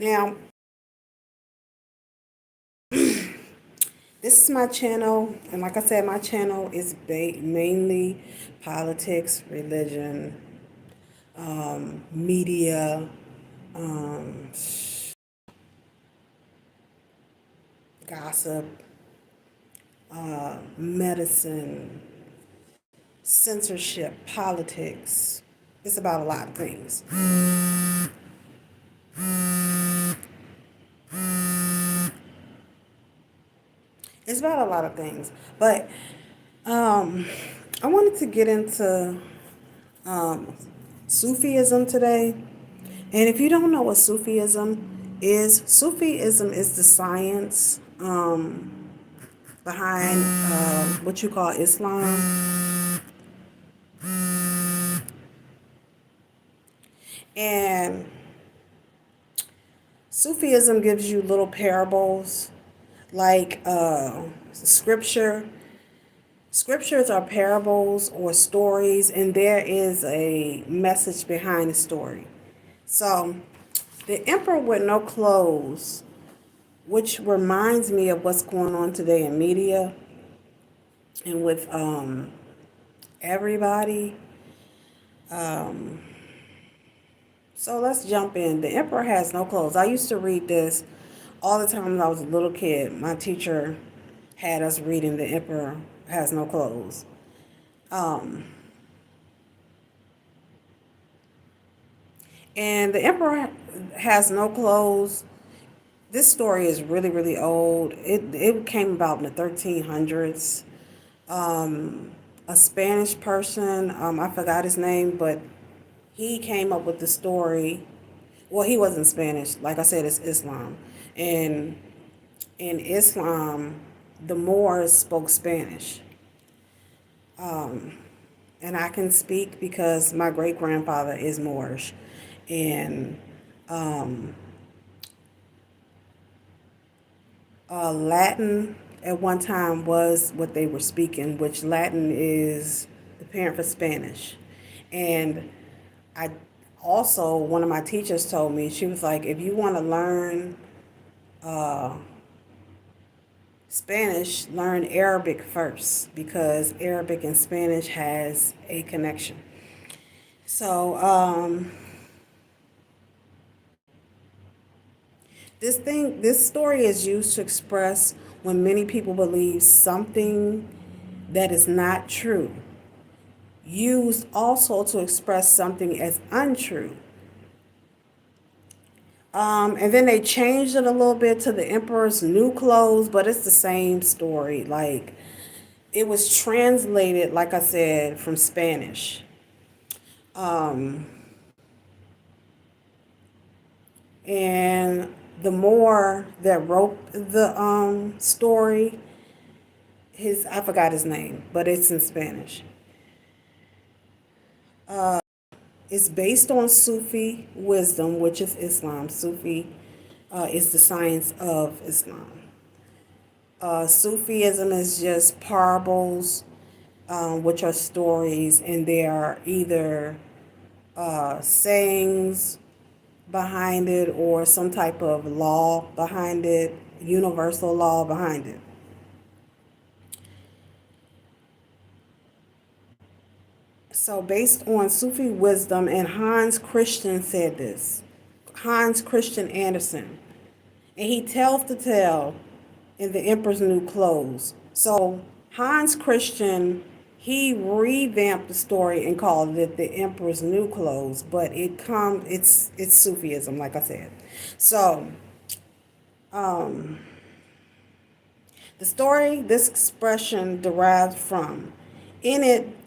Now, this is my channel, and like I said, my channel is mainly politics, religion, media, um, gossip, medicine, censorship, politics. It's about a lot of things. It's about a lot of things. But I wanted to get into Sufism today. And if you don't know what Sufism is the science behind what you call Islam. And Sufism gives you little parables like scripture. Scriptures are parables or stories, and there is a message behind the story. So, the emperor with no clothes, which reminds me of what's going on today in media and with everybody. So let's jump in. The emperor has no clothes. I used to read this all the time when I was a little kid. My teacher had us reading The Emperor Has No Clothes. And The Emperor Has No Clothes. This story is really, really old. It came about in the 1300s. A Spanish person, I forgot his name, but he came up with the story. Well, he wasn't Spanish. Like I said, it's Islam. And in Islam, the Moors spoke Spanish. And I can speak because my great grandfather is Moorish. And Latin at one time was what they were speaking, which Latin is the parent for Spanish. And I also, one of my teachers told me, she was like, if you want to learn Spanish, learn Arabic first because Arabic and Spanish has a connection. So, this story is used to express when many people believe something that is not true. Used also to express something as untrue. And then they changed it a little bit to the emperor's new clothes, but it's the same story. Like, it was translated, like I said, from Spanish. And the more that wrote the story, I forgot his name, but it's in Spanish. It's based on Sufi wisdom, which is Islam. Sufi is the science of Islam. Sufism is just parables, which are stories, and they are either sayings behind it or some type of law behind it, universal law behind it. So, based on Sufi wisdom, and Hans Christian said this, Hans Christian Andersen, and he tells the tale in The Emperor's New Clothes. So, Hans Christian, he revamped the story and called it The Emperor's New Clothes, but it's Sufism, like I said. So, the story this expression derives from. In it,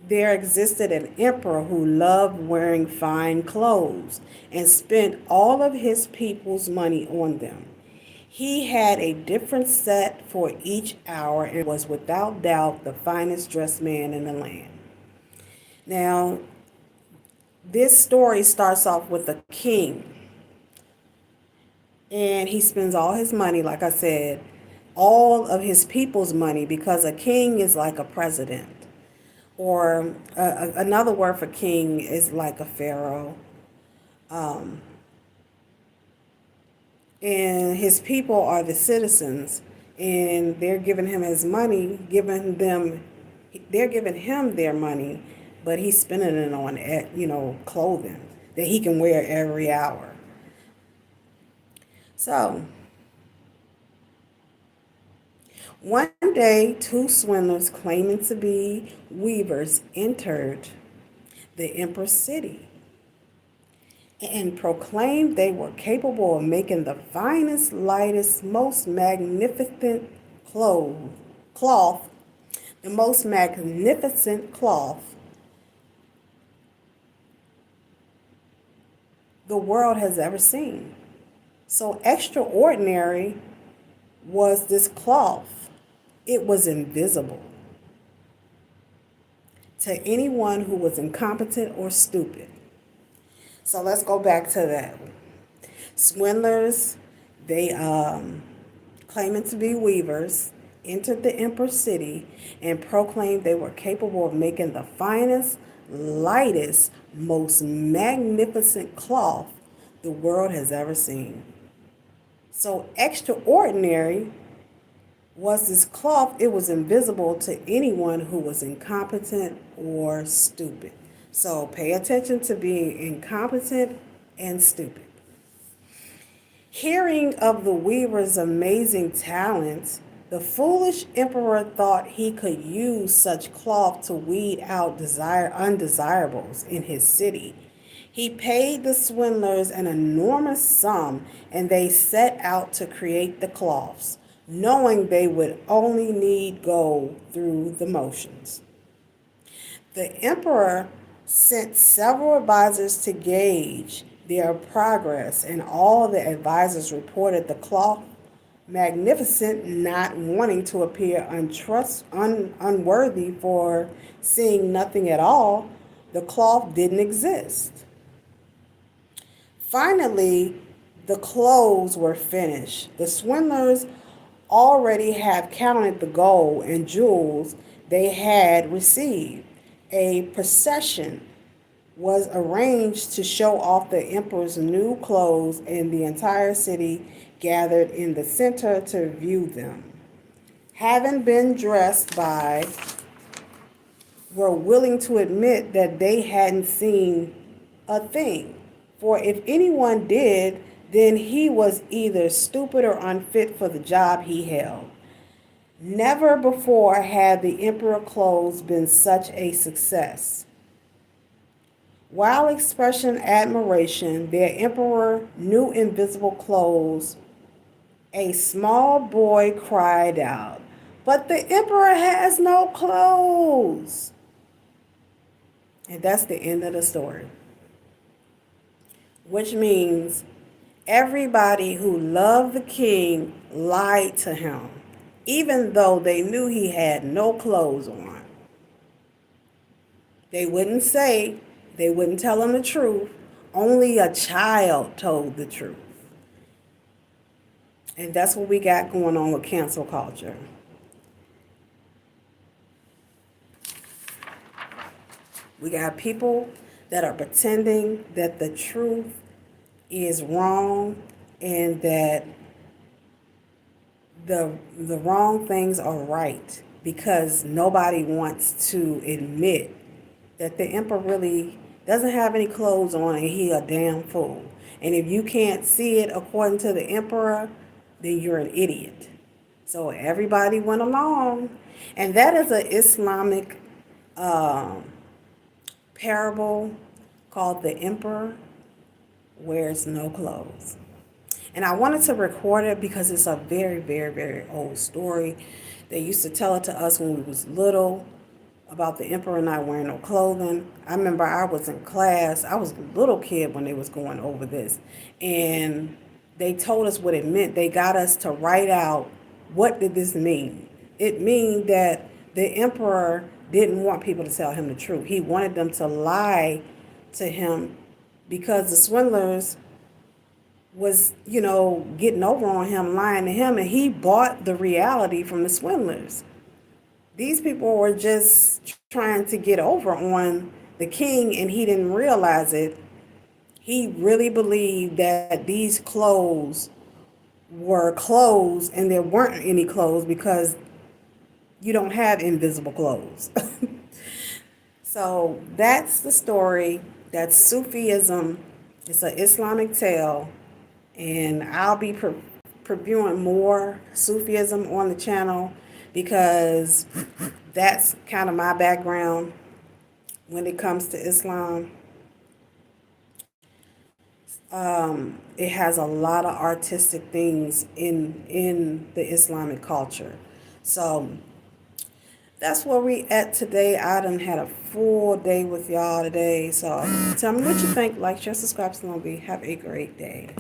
there existed an emperor who loved wearing fine clothes and spent all of his people's money on them. He had a different set for each hour and was without doubt the finest dressed man in the land. Now, this story starts off with a king, and he spends all his money, like I said, all of his people's money, because a king is like a president. Or another word for king is like a pharaoh. and his people are the citizens, and they're giving him his money, they're giving him their money, but he's spending it on, clothing that he can wear every hour. So one day, two swindlers claiming to be weavers entered the emperor's city and proclaimed they were capable of making the finest, lightest, most magnificent cloth, the most magnificent cloth the world has ever seen. So extraordinary was this cloth. It was invisible to anyone who was incompetent or stupid. So let's go back to that. Swindlers, they claiming to be weavers, entered the emperor's city and proclaimed they were capable of making the finest, lightest, most magnificent cloth the world has ever seen. So extraordinary was this cloth. It was invisible to anyone who was incompetent or stupid. So pay attention to being incompetent and stupid. Hearing of the weaver's amazing talents, the foolish emperor thought he could use such cloth to weed out undesirables in his city. He paid the swindlers an enormous sum, and they set out to create the cloths, knowing they would only need go through the motions. The emperor sent several advisors to gauge their progress, and all the advisors reported the cloth magnificent, not wanting to appear unworthy for seeing nothing at all. The cloth didn't exist. Finally, the clothes were finished. The swindlers already have counted the gold and jewels they had received. A procession was arranged to show off the emperor's new clothes, and the entire city gathered in the center to view them. Having been dressed by, were willing to admit that they hadn't seen a thing. For if anyone did, then he was either stupid or unfit for the job he held. Never before had the emperor clothes been such a success. While expressing admiration, their emperor new invisible clothes, a small boy cried out, "But the emperor has no clothes." And that's the end of the story. Which means everybody who loved the king lied to him, even though they knew he had no clothes on. They wouldn't tell him the truth. Only a child told the truth. And that's what we got going on with cancel culture. We got people that are pretending that the truth is wrong and that the wrong things are right, because nobody wants to admit that the emperor really doesn't have any clothes on and he a damn fool. And if you can't see it according to the emperor, then you're an idiot. So everybody went along. And that is an Islamic parable called The Emperor Wears No Clothes. And I wanted to record it because it's a very, very, very old story. They used to tell it to us when we was little about the emperor not wearing no clothing. I remember I was in class. I was a little kid when they was going over this. And they told us what it meant. They got us to write out, what did this mean? It means that the emperor didn't want people to tell him the truth. He wanted them to lie to him because the swindlers was, getting over on him, lying to him, and he bought the reality from the swindlers. These people were just trying to get over on the king, and he didn't realize it. He really believed that these clothes were clothes and there weren't any clothes because you don't have invisible clothes. So that's the story. That's Sufism. It's an Islamic tale. And I'll be previewing more Sufism on the channel because that's kind of my background when it comes to Islam. It has a lot of artistic things in the Islamic culture. So that's where we at today. I done had a full day with y'all today. So tell me what you think. Like, share, subscribe, Salome. Have a great day.